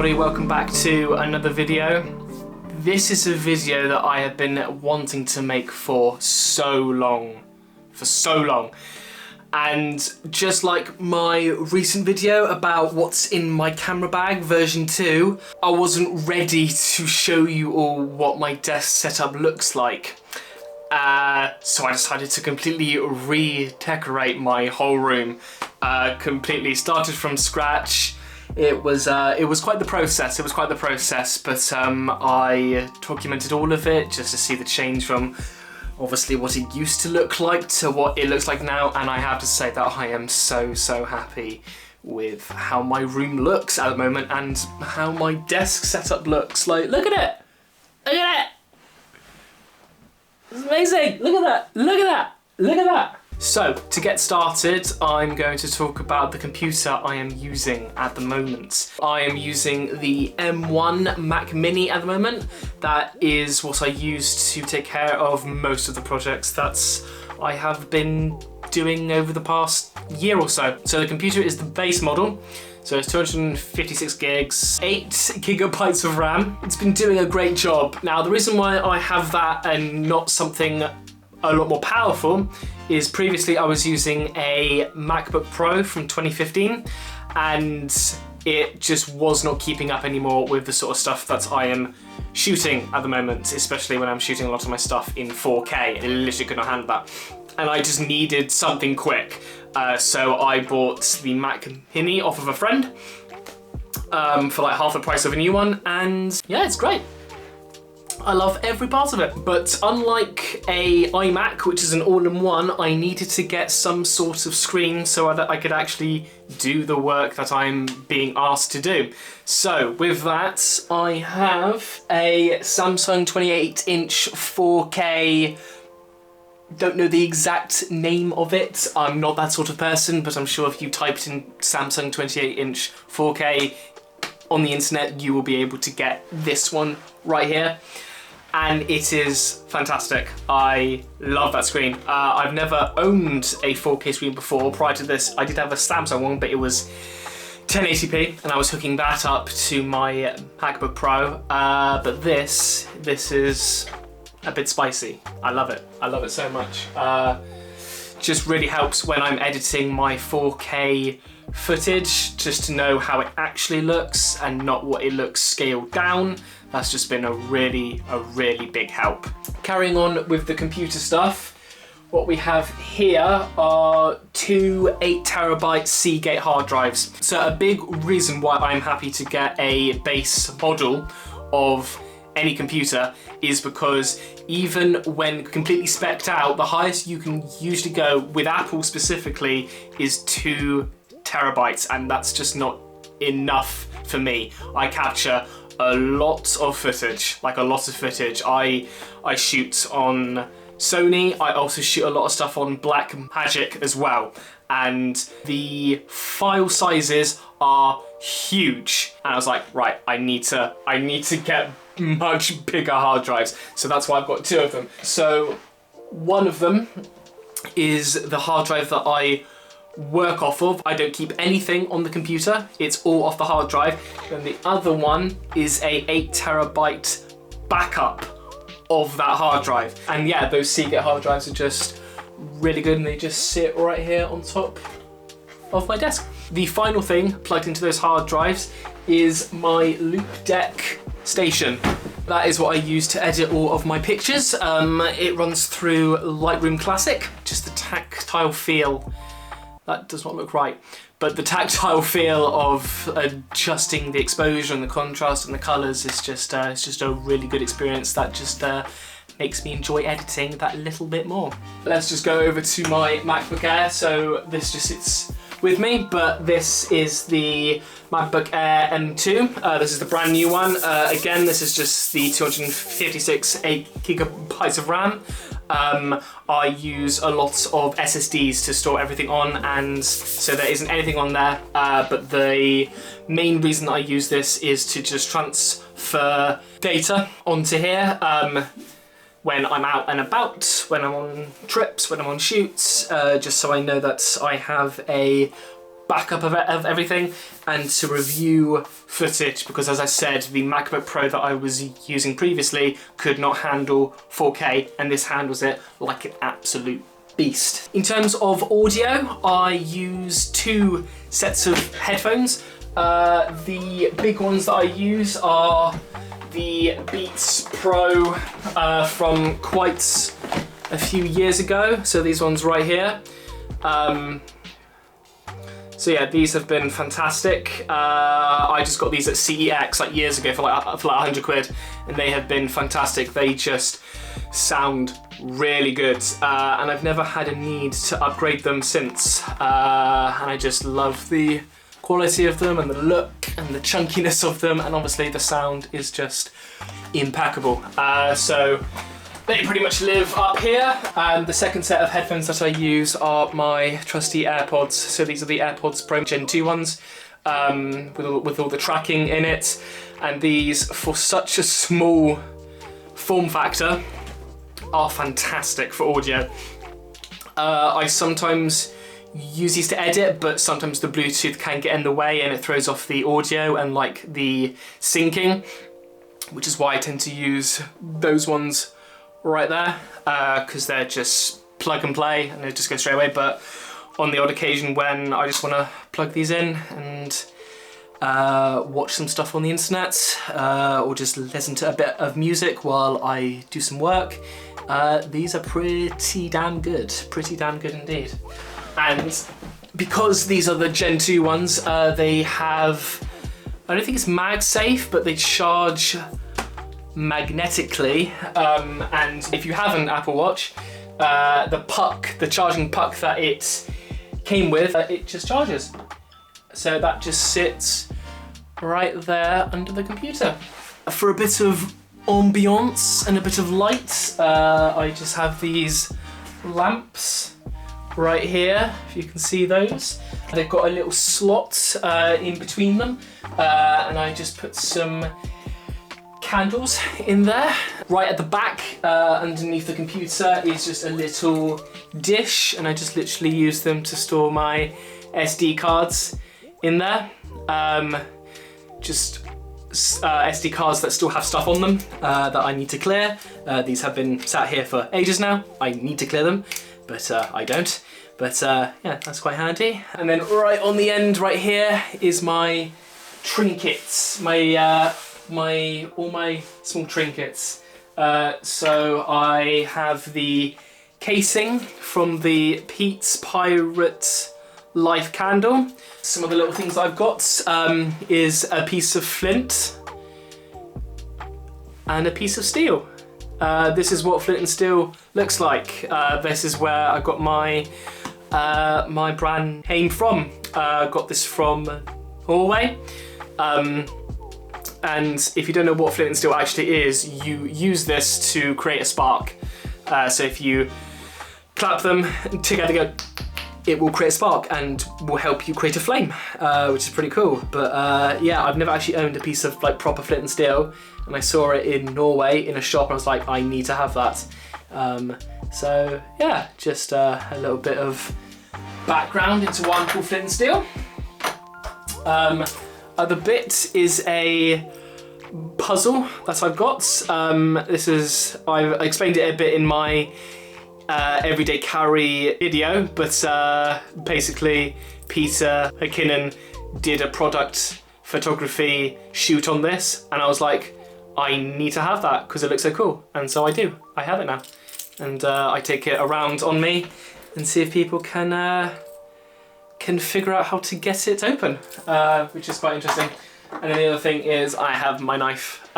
everybody, welcome back to another video. This is a video that I have been wanting to make for so long. And just like my recent video about what's in my camera bag version 2, I wasn't ready to show you all what my desk setup looks like. So I decided to completely redecorate my whole room. Completely started from scratch. It was quite the process. But I documented all of it just to see the change from obviously what it used to look like to what it looks like now, and I have to say that I am so happy with how my room looks at the moment and how my desk setup looks. Like, look at it! Look at it! It's amazing! Look at that! Look at that! Look at that! So, to get started, I'm going to talk about the computer I am using at the moment. I am using the M1 Mac Mini at the moment. That is what I use to take care of most of the projects that I have been doing over the past year or so. So the computer is the base model. So it's 256 gigs, 8 gigabytes of RAM. It's been doing a great job. Now, the reason why I have that and not something a lot more powerful is previously I was using a MacBook Pro from 2015 and it just was not keeping up anymore with the sort of stuff that I am shooting at the moment, especially when I'm shooting a lot of my stuff in 4K. It literally could not handle that. And I just needed something quick. So I bought the Mac Mini off of a friend for like half the price of a new one, and yeah, it's great. I love every part of it. But unlike a iMac, which is an all-in-one, I needed to get some sort of screen so that I could actually do the work that I'm being asked to do. So with that, I have a Samsung 28-inch 4K. Don't know the exact name of it. I'm not that sort of person, but I'm sure if you typed in Samsung 28-inch 4K on the internet, you will be able to get this one right here. And it is fantastic. I love that screen. I've never owned a 4K screen before. Prior to this, I did have a Samsung one, but it was 1080p, and I was hooking that up to my MacBook Pro. But this is a bit spicy. I love it. I love it so much. Just really helps when I'm editing my 4K footage, just to know how it actually looks and not what it looks scaled down. That's just been a really big help. Carrying on with the computer stuff, what we have here are two 8TB Seagate hard drives. So a big reason why I'm happy to get a base model of any computer is because even when completely spec'd out, the highest you can usually go with Apple specifically is 2 terabytes, and that's just not enough for me. I capture a lot of footage, I shoot on Sony, I also shoot a lot of stuff on Blackmagic as well, and the file sizes are huge. And I was like, right, I need to get much bigger hard drives. So that's why I've got two of them. So one of them is the hard drive that I work off of. I don't keep anything on the computer. It's all off the hard drive. And the other one is a 8TB backup of that hard drive. And yeah, those Seagate hard drives are just really good, and they just sit right here on top of my desk. The final thing plugged into those hard drives is my Loop Deck station. That is what I use to edit all of my pictures. It runs through Lightroom Classic. Just the tactile feel, that does not look right, but the tactile feel of adjusting the exposure and the contrast and the colors is just it's just a really good experience that just makes me enjoy editing that little bit more. Let's just go over to my MacBook Air. So this just sits with me, but this is the MacBook Air M2. This is the brand new one. Again, this is just the 256 8GB of RAM. I use a lot of SSDs to store everything on, and so there isn't anything on there, but the main reason I use this is to just transfer data onto here when I'm out and about, when I'm on trips, when I'm on shoots, just so I know that I have a backup of everything and to review footage, because as I said, the MacBook Pro that I was using previously could not handle 4K, and this handles it like an absolute beast. In terms of audio, I use 2 sets of headphones. The big ones that I use are the Beats Pro from quite a few years ago. So these ones right here. So yeah, these have been fantastic. I just got these at CEX like years ago for like 100 quid, and they have been fantastic. They just sound really good, and I've never had a need to upgrade them since. And I just love the quality of them and the look and the chunkiness of them, and obviously the sound is just impeccable. So they pretty much live up here. And the second set of headphones that I use are my trusty AirPods. So these are the AirPods Pro Gen 2 ones, with all the tracking in it. And these, for such a small form factor, are fantastic for audio. I sometimes use these to edit, but sometimes the Bluetooth can get in the way and it throws off the audio and like the syncing, which is why I tend to use those ones right there, because they're just plug and play and they just go straight away. But on the odd occasion when I just want to plug these in and watch some stuff on the internet, or just listen to a bit of music while I do some work, these are pretty damn good indeed. And because these are the Gen 2 ones, they have, I don't think it's MagSafe, but they charge magnetically. And if you have an Apple Watch, the charging puck that it came with, it just charges. So that just sits right there under the computer. For a bit of ambiance and a bit of light, I just have these lamps right here, if you can see those. They've got a little slot in between them, and I just put some candles in there. Right at the back, underneath the computer, is just a little dish, and I just literally use them to store my SD cards in there. Just SD cards that still have stuff on them that I need to clear. These have been sat here for ages now. I need to clear them, but I don't. But yeah, that's quite handy. And then right on the end right here is my trinkets, all my small trinkets. So I have the casing from the Pete's Pirate Life candle. Some of the little things I've got is a piece of flint and a piece of steel. This is what flint and steel looks like. This is where I got my my brand name from. Got this from Norway. And if you don't know what flint and steel actually is, you use this to create a spark. So if you clap them together, it will create a spark and will help you create a flame, which is pretty cool. But yeah, I've never actually owned a piece of like proper flint and steel, and I saw it in Norway in a shop and I was like, I need to have that. So yeah, just a little bit of background into why I'm called flint and steel. The bit is a puzzle that I've got. I've explained it a bit in my everyday carry video, but basically Peter McKinnon did a product photography shoot on this, and I was like, I need to have that because it looks so cool, and so I do. I have it now, and I take it around on me and see if people can figure out how to get it open, which is quite interesting. And then the other thing is I have my knife.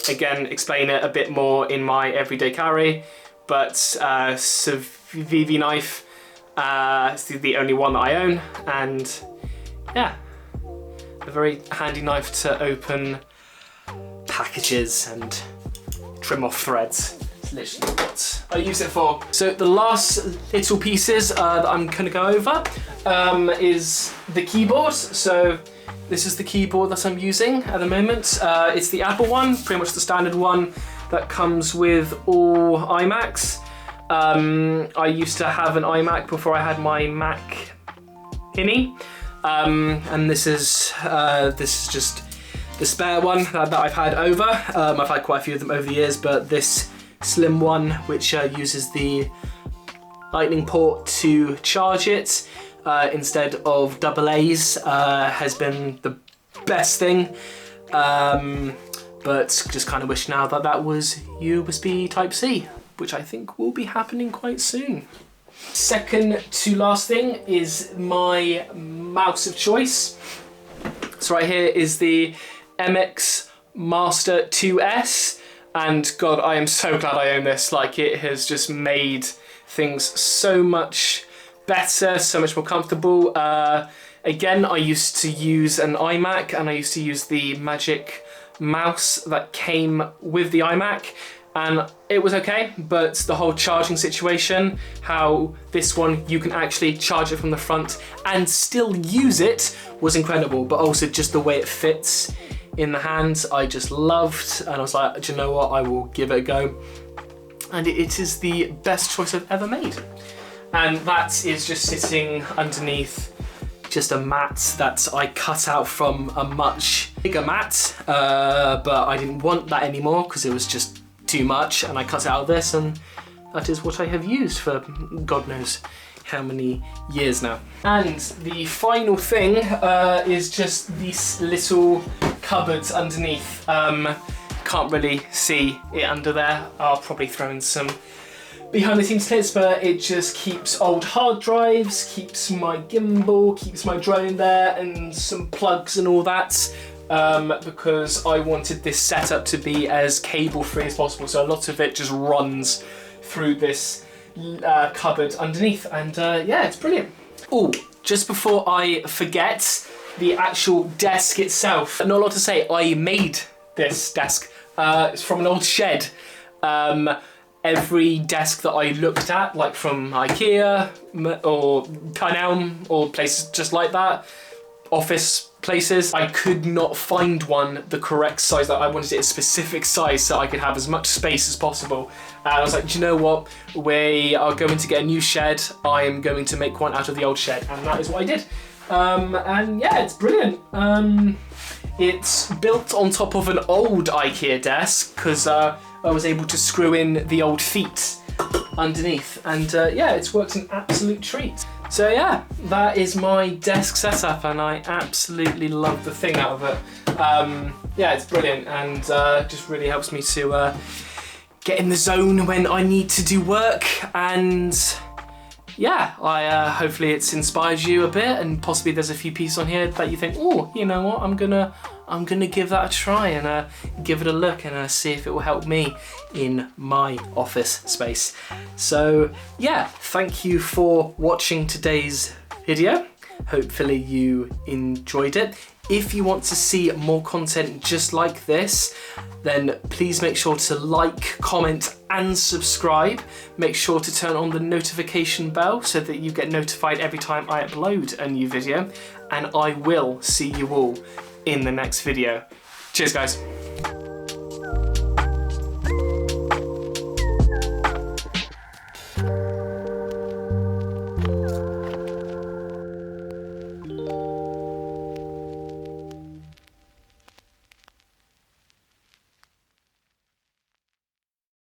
Again, explain it a bit more in my everyday carry, but Civivi knife is the only one that I own, and yeah, a very handy knife to open packages and trim off threads. It's literally what I use it for. So the last little pieces that I'm gonna go over is the keyboard. So this is the keyboard that I'm using at the moment. It's the Apple one, pretty much the standard one that comes with all iMacs. I used to have an iMac before I had my Mac Mini. and this is just the spare one that I've had over. I've had quite a few of them over the years, but this slim one, which uses the lightning port to charge it instead of AA's, has been the best thing. But just kind of wish now that that was USB Type-C, which I think will be happening quite soon. Second to last thing is my mouse of choice. So right here is the MX Master 2S, and God, I am so glad I own this. Like, it has just made things so much better, so much more comfortable. Again, I used to use an iMac, and I used to use the Magic mouse that came with the iMac, and it was okay, but the whole charging situation, how this one you can actually charge it from the front and still use it, was incredible. But also just the way it fits in the hands, I just loved, and I was like, do you know what, I will give it a go. And it is the best choice I've ever made. And that is just sitting underneath just a mat that I cut out from a much bigger mat, but I didn't want that anymore because it was just too much, and I cut out of this, and that is what I have used for God knows how many years now. And the final thing is just these little cupboards underneath. Can't really see it under there. I'll probably throw in some behind the scenes clips, but it just keeps old hard drives, keeps my gimbal, keeps my drone there, and some plugs and all that, because I wanted this setup to be as cable free as possible, so a lot of it just runs through this cupboard underneath, and yeah, it's brilliant. Oh, just before I forget, the actual desk itself. Not a lot to say, I made this desk. It's from an old shed. Every desk that I looked at, like from IKEA or Elm or places just like that, office places, I could not find one the correct size. That I wanted it a specific size so I could have as much space as possible. And I was like, do you know what? We are going to get a new shed. I am going to make one out of the old shed, and that is what I did. And yeah, it's brilliant. It's built on top of an old IKEA desk because I was able to screw in the old feet underneath, and yeah, it's worked an absolute treat. So yeah, that is my desk setup, and I absolutely love the thing out of it. Yeah, it's brilliant, and just really helps me to get in the zone when I need to do work. And yeah, hopefully it's inspired you a bit, and possibly there's a few pieces on here that you think, oh, you know what, I'm gonna give that a try and give it a look and see if it will help me in my office space. So yeah, thank you for watching today's video. Hopefully you enjoyed it. If you want to see more content just like this, then please make sure to like, comment, and subscribe. Make sure to turn on the notification bell so that you get notified every time I upload a new video. And I will see you all in the next video. Cheers, guys.